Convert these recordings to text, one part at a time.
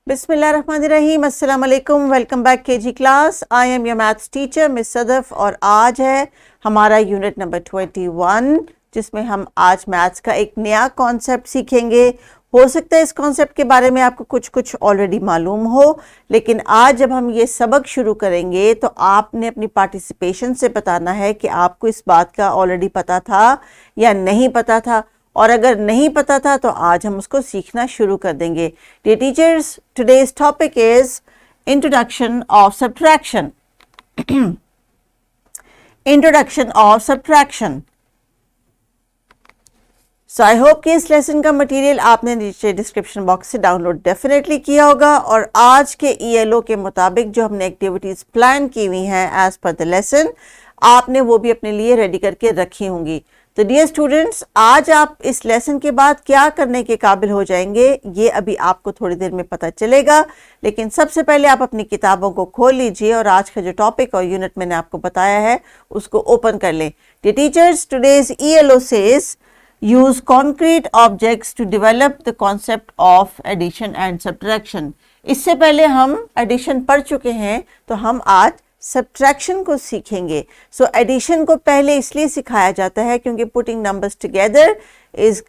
बिस्मिल्लाहिर्रहमानिर्रहीम, अस्सलाम वालेकुम। Welcome back KG class. I am your maths teacher miss Sadaf और आज है हमारा यूनिट नंबर 21 जिसमें हम आज मैथ्स का एक नया कॉन्सेप्ट सीखेंगे। हो सकता है इस कॉन्सेप्ट के बारे में आपको कुछ कुछ ऑलरेडी मालूम हो, लेकिन आज जब हम ये सबक शुरू करेंगे तो आपने अपनी पार्टिसिपेशन से बताना है कि आपको इस बात का ऑलरेडी पता था या नहीं पता था, और अगर नहीं पता था तो आज हम उसको सीखना शुरू कर देंगे। Dear teachers, today's topic is introduction of subtraction. Introduction of subtraction. So I hope कि इस लेसन का मटेरियल आपने नीचे डिस्क्रिप्शन बॉक्स से डाउनलोड डेफिनेटली किया होगा, और आज के ELO के मुताबिक जो हमने एक्टिविटीज प्लान की हुई हैं एज पर द लेसन, आपने वो भी अपने लिए रेडी करके रखी होंगी। तो डियर स्टूडेंट्स, आज आप इस लेसन के बाद क्या करने के काबिल हो जाएंगे ये अभी आपको थोड़ी देर में पता चलेगा, लेकिन सबसे पहले आप अपनी किताबों को खोल लीजिए और आज का जो टॉपिक और यूनिट मैंने आपको बताया है उसको ओपन कर लें। Dear teachers, today's ELO says use concrete objects to develop the concept of addition and subtraction. इससे पहले हम addition पढ़ चुके हैं, तो हम आज subtraction को सीखेंगे। So addition को पहले इसलिए सिखाया जाता है क्योंकि putting numbers together is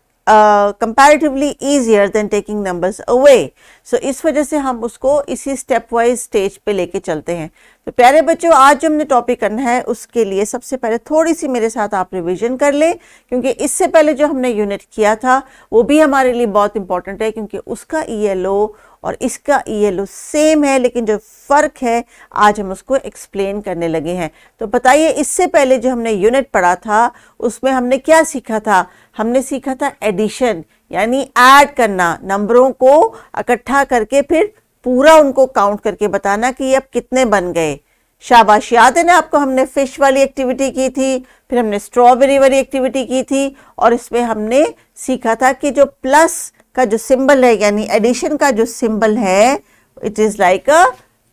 comparatively easier than taking numbers away. So इस वजह से हम उसको इसी step wise stage पे लेके चलते हैं। तो प्यारे बच्चों, आज जो हमने टॉपिक करना है उसके लिए सबसे पहले थोड़ी सी मेरे साथ आप रिवीजन कर लें, क्योंकि इससे पहले जो हमने यूनिट किया था वो भी हमारे लिए बहुत इंपॉर्टेंट है, क्योंकि उसका ELO और इसका ELO सेम है, लेकिन जो फ़र्क है आज हम उसको एक्सप्लेन करने लगे हैं। तो बताइए, इससे पहले जो हमने यूनिट पढ़ा था उसमें हमने क्या सीखा था? हमने सीखा था एडिशन, यानी ऐड करना, नंबरों को इकट्ठा करके फिर पूरा उनको काउंट करके बताना कि अब कितने बन गए। शाबाश, याद है ना आपको? हमने फिश वाली एक्टिविटी की थी, फिर हमने स्ट्रॉबेरी वाली एक्टिविटी की थी, और इसमें हमने सीखा था कि जो प्लस का जो सिंबल है, यानी एडिशन का जो सिंबल है, it is like a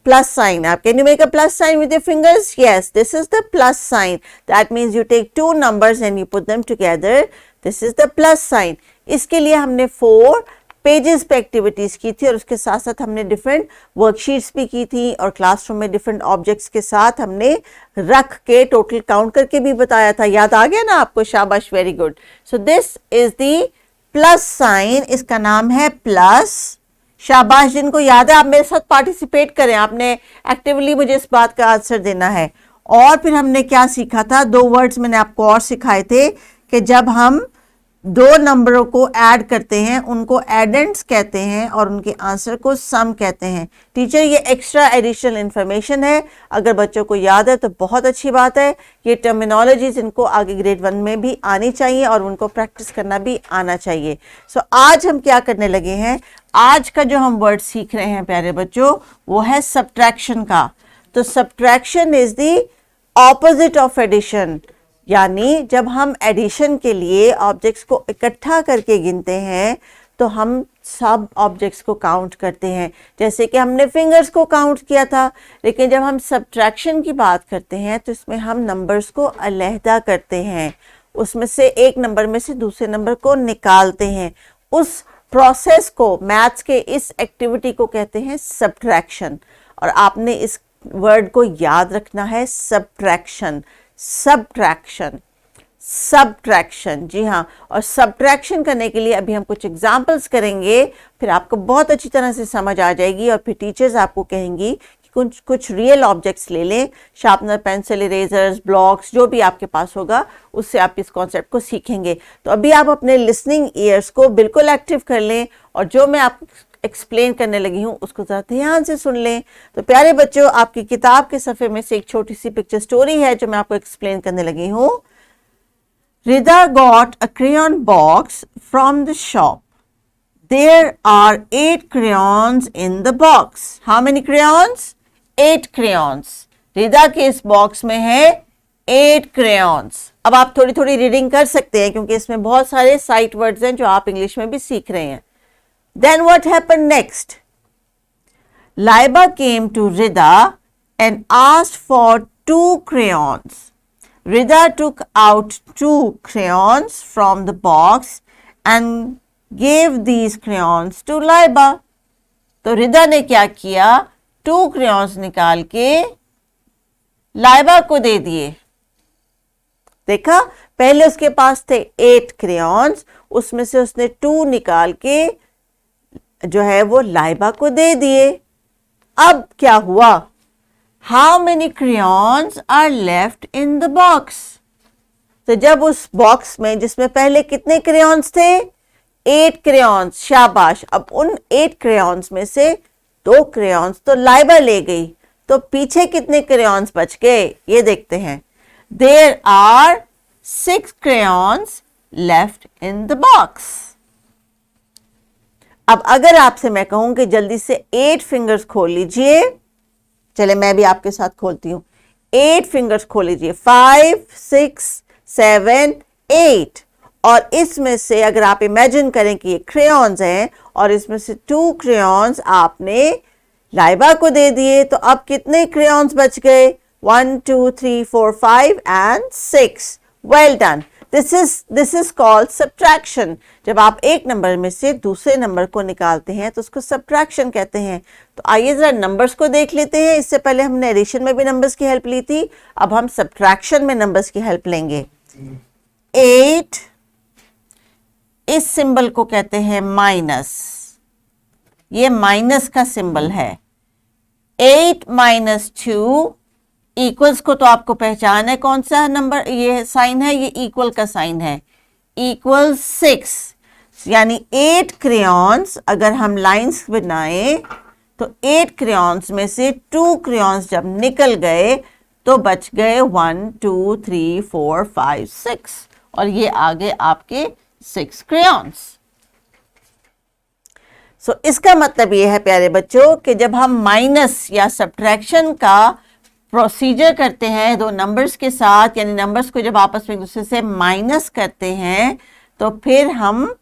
plus sign. Can you make a plus sign with your fingers? Yes, this is the plus sign. That means you take two numbers and you put them together. This is the plus sign. इसके लिए हमने 4 pages पे activities की थी, और उसके साथ साथ हमने डिफरेंट वर्कशीट्स भी की थी, और क्लासरूम में डिफरेंट ऑब्जेक्ट्स के साथ हमने रख के टोटल काउंट करके भी बताया था। याद आ गया ना आपको? शाबाश, very good. So this is the plus sign, इसका नाम है प्लस। शाबाश, जिनको याद है आप मेरे साथ पार्टिसिपेट करें, आपने एक्टिवली मुझे इस बात का आंसर देना है। और फिर हमने क्या सीखा था? 2 वर्ड्स मैंने आपको और सिखाए थे कि जब हम 2 नंबरों को ऐड करते हैं उनको एडेंट्स कहते हैं, और उनके आंसर को सम कहते हैं। टीचर, ये एक्स्ट्रा एडिशनल इंफॉर्मेशन है, अगर बच्चों को याद है तो बहुत अच्छी बात है। ये टर्मिनोलॉजीज इनको आगे ग्रेड 1 में भी आनी चाहिए और उनको प्रैक्टिस करना भी आना चाहिए। सो आज हम क्या करने लगे हैं? आज का जो हम वर्ड सीख रहे हैं प्यारे बच्चों, वो है सब्ट्रैक्शन का। तो subtraction is the opposite of addition, यानी जब हम एडिशन के लिए ऑब्जेक्ट्स को इकट्ठा करके गिनते हैं तो हम सब ऑब्जेक्ट्स को काउंट करते हैं, जैसे कि हमने फिंगर्स को काउंट किया था। लेकिन जब हम सब्ट्रैक्शन की बात करते हैं तो इसमें हम नंबर्स को अलहदा करते हैं, उसमें से एक नंबर में से दूसरे नंबर को निकालते हैं। उस प्रोसेस को, मैथ्स के इस एक्टिविटी को कहते हैं सब्ट्रैक्शन, और आपने इस वर्ड को याद रखना है, सब्ट्रैक्शन, सब्ट्रैक्शन, सब्ट्रैक्शन। जी हाँ, और सब्ट्रैक्शन करने के लिए अभी हम कुछ एग्जांपल्स करेंगे, फिर आपको बहुत अच्छी तरह से समझ आ जाएगी, और फिर टीचर्स आपको कहेंगी कि कुछ रियल ऑब्जेक्ट्स ले लें, शार्पनर, पेंसिल, इरेजर्स, ब्लॉक्स, जो भी आपके पास होगा, उससे आप इस कॉन्सेप्ट को सीखेंगे। तो अभी आप अपने लिसनिंग ईयर्स को बिल्कुल एक्टिव कर लें, और जो मैं आपको एक्सप्लेन करने लगी हूँ उसको ज़रा ध्यान से सुन लें। तो प्यारे बच्चों, आपकी किताब के सफ़े में से एक छोटी सी पिक्चर स्टोरी है जो मैं आपको एक्सप्लेन करने लगी हूँ। Rida got a crayon box from the shop. There are 8 crayons in the box. How many crayons? 8 crayons. रिदा के इस बॉक्स में है 8 crayons. अब आप थोड़ी थोड़ी रीडिंग कर सकते हैं क्योंकि इसमें बहुत सारे साइट वर्ड्स हैं जो आप इंग्लिश में भी सीख रहे हैं। Then what happened next? Laiba came to Rida and asked for 2 crayons. Rida took out 2 crayons from the box and gave these crayons to Laiba. तो रिदा ने क्या किया, 2 क्रेयॉन्स निकाल के लाइबा को दे दिए। देखा, पहले उसके पास थे 8 क्रेयॉन्स, उसमें से उसने 2 निकाल के जो है वो लाइबा को दे दिए। अब क्या हुआ, how many crayons are left in the box. तो जब उस बॉक्स में जिसमें पहले कितने क्रेयॉन्स थे, 8 क्रेयॉन्स, शाबाश। अब उन 8 क्रेयॉन्स में से 2 क्रेयॉन्स तो लाइबा ले गई, तो पीछे कितने क्रेयॉन्स बच गए ये देखते हैं। There are 6 crayons left in the box। अब अगर आपसे मैं कहूं कि जल्दी से 8 फिंगर्स खोल लीजिए, चले मैं भी आपके साथ खोलती हूं। 8 फिंगर्स खोल लीजिए, 5 6 7 8। और इसमें से अगर आप इमेजिन करें कि ये क्रेयॉन्स हैं और इसमें से 2 क्रेयॉन्स आपने लाइबा को दे दिए, तो अब कितने क्रेयॉन्स बच गए, 1 2 3 4 5 and 6। Well done. This is called subtraction. जब आप एक नंबर में से दूसरे नंबर को निकालते हैं तो उसको सब्ट्रैक्शन कहते हैं। तो आइए जरा नंबर्स को देख लेते हैं। इससे पहले हमने एडिशन में भी नंबर्स की हेल्प ली थी, अब हम सब्ट्रैक्शन में नंबर्स की हेल्प लेंगे। 8, इस सिंबल को कहते हैं माइनस, ये माइनस का सिंबल है। 8 माइनस 2 इक्वल्स को तो आपको पहचान है कौन सा नंबर, ये साइन है, ये इक्वल का साइन है, इक्वल 6। यानी 8 क्रेयॉन्स अगर हम लाइंस बनाएं तो 8 क्रेयॉन्स में से 2 क्रेयॉन्स जब निकल गए तो बच गए 1 2 3 4 5 6, और ये आगे आपके 6 क्रेयॉन्स। सो इसका मतलब ये है प्यारे बच्चों कि जब हम माइनस या सब्ट्रैक्शन का प्रोसीजर करते हैं दो नंबर्स के साथ, यानी नंबर्स को जब आपस में एक दूसरे से माइनस करते हैं, तो फिर हम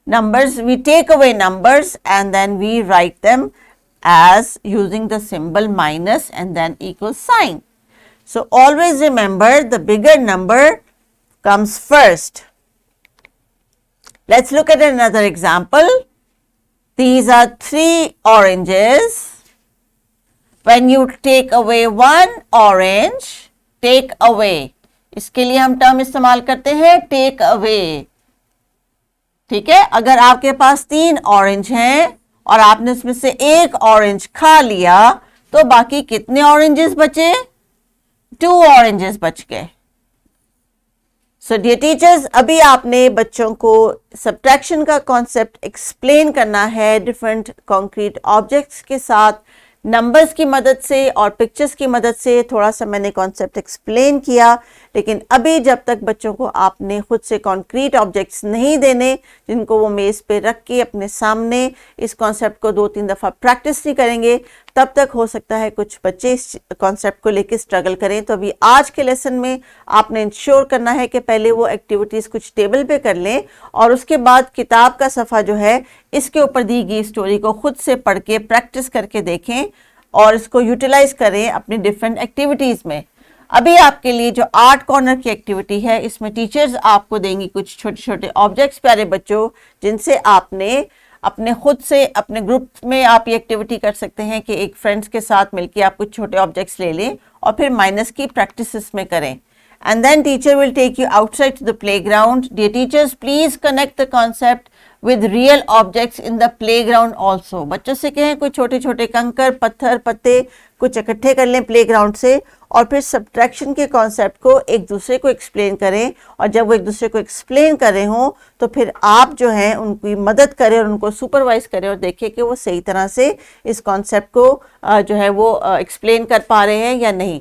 numbers, we take away numbers and then we write them as using the symbol minus and then equal sign. So always remember the bigger number comes first. Let's look at another example. These are 3 oranges. When you take away 1 orange, take away, इसके लिए हम term इस्तेमाल करते हैं take away। ठीक है, अगर आपके पास 3 ऑरेंज हैं और आपने उसमें से 1 ऑरेंज खा लिया तो बाकी कितने ऑरेंजेस बचे, 2 ऑरेंजेस बच गए। सो डियर टीचर्स, अभी आपने बच्चों को सब्ट्रैक्शन का कॉन्सेप्ट एक्सप्लेन करना है डिफरेंट कॉन्क्रीट ऑब्जेक्ट्स के साथ, नंबर्स की मदद से और पिक्चर्स की मदद से थोड़ा सा मैंने कॉन्सेप्ट एक्सप्लेन किया। लेकिन अभी जब तक बच्चों को आपने खुद से कॉन्क्रीट ऑब्जेक्ट्स नहीं देने जिनको वो मेज़ पे रख के अपने सामने इस कॉन्सेप्ट को 2-3 दफ़ा प्रैक्टिस नहीं करेंगे, तब तक हो सकता है कुछ बच्चे इस कॉन्सेप्ट को लेकर स्ट्रगल करें। तो अभी आज के लेसन में आपने इंश्योर करना है कि पहले वो एक्टिविटीज़ कुछ टेबल पे कर लें और उसके बाद किताब का सफ़ा जो है इसके ऊपर दी गई स्टोरी को खुद से पढ़ के प्रैक्टिस करके देखें और इसको यूटिलाइज करें अपनी डिफरेंट एक्टिविटीज़ में। अभी आपके लिए जो आर्ट कॉर्नर की एक्टिविटी है, इसमें टीचर्स आपको देंगी कुछ छोटे छोटे ऑब्जेक्ट्स प्यारे बच्चों, जिनसे आपने अपने खुद से अपने ग्रुप में आप ये एक्टिविटी कर सकते हैं कि एक फ्रेंड्स के साथ मिलकर आप कुछ छोटे ऑब्जेक्ट्स ले लें और फिर माइनस की प्रैक्टिस इसमें करें। And then teacher will take you outside to the playground. Dear teachers, please connect the concept with real objects in the playground also। बच्चों से कहें कोई छोटे छोटे कंकर, पत्थर, पत्ते कुछ इकट्ठे कर लें प्लेग्राउंड से और फिर सब्ट्रैक्शन के कॉन्सेप्ट को एक दूसरे को एक्सप्लेन करें, और जब वो एक दूसरे को एक्सप्लेन कर रहे हों तो फिर आप जो हैं उनकी मदद करें और उनको सुपरवाइज करें और देखें कि वो सही तरह से इस कॉन्सेप्ट को जो है वो एक्सप्लेन कर पा रहे हैं या नहीं।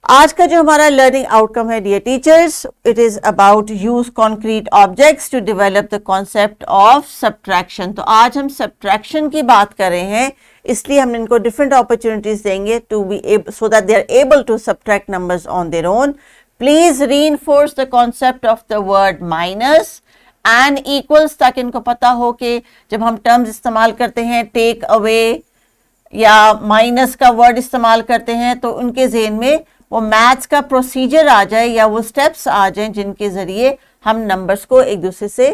आज का जो हमारा लर्निंग आउटकम है dear teachers, it is about use concrete objects to develop the concept of subtraction. तो आज हम सब्ट्रैक्शन की बात कर रहे हैं, इसलिए हम इनको डिफरेंट अपॉर्चुनिटीज देंगे to be so that they are able to subtract numbers on their own. Please reinforce the concept of the word minus and equals, ताकि इनको पता हो कि जब हम टर्म्स इस्तेमाल करते हैं टेक अवे या माइनस का वर्ड इस्तेमाल करते हैं तो उनके ज़हन में वो मैथ्स का प्रोसीजर आ जाए या वो स्टेप्स आ जाएं जिनके ज़रिए हम नंबर्स को एक दूसरे से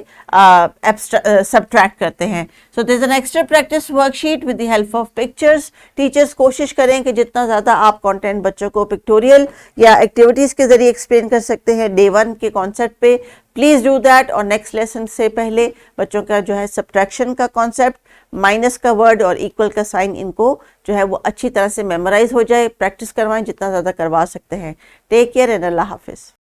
सब्ट्रैक्ट करते हैं. So this is an extra practice worksheet with the help of pictures. Teachers कोशिश करें कि जितना ज़्यादा आप कंटेंट बच्चों को पिक्टोरियल या एक्टिविटीज़ के ज़रिए एक्सप्लेन कर सकते हैं डे 1 के कॉन्सेप्ट पे, प्लीज़ डू दैट. और नेक्स्ट लेसन से पहले बच्चों का जो है सब्ट्रैक्शन का कॉन्सेप्ट, माइनस का वर्ड और इक्वल का साइन, इनको जो है वो अच्छी तरह से मेमोराइज हो जाए. प्रैक्टिस करवाएं जितना ज़्यादा करवा सकते हैं. टेक केयर एंड अल्लाह हाफिज़.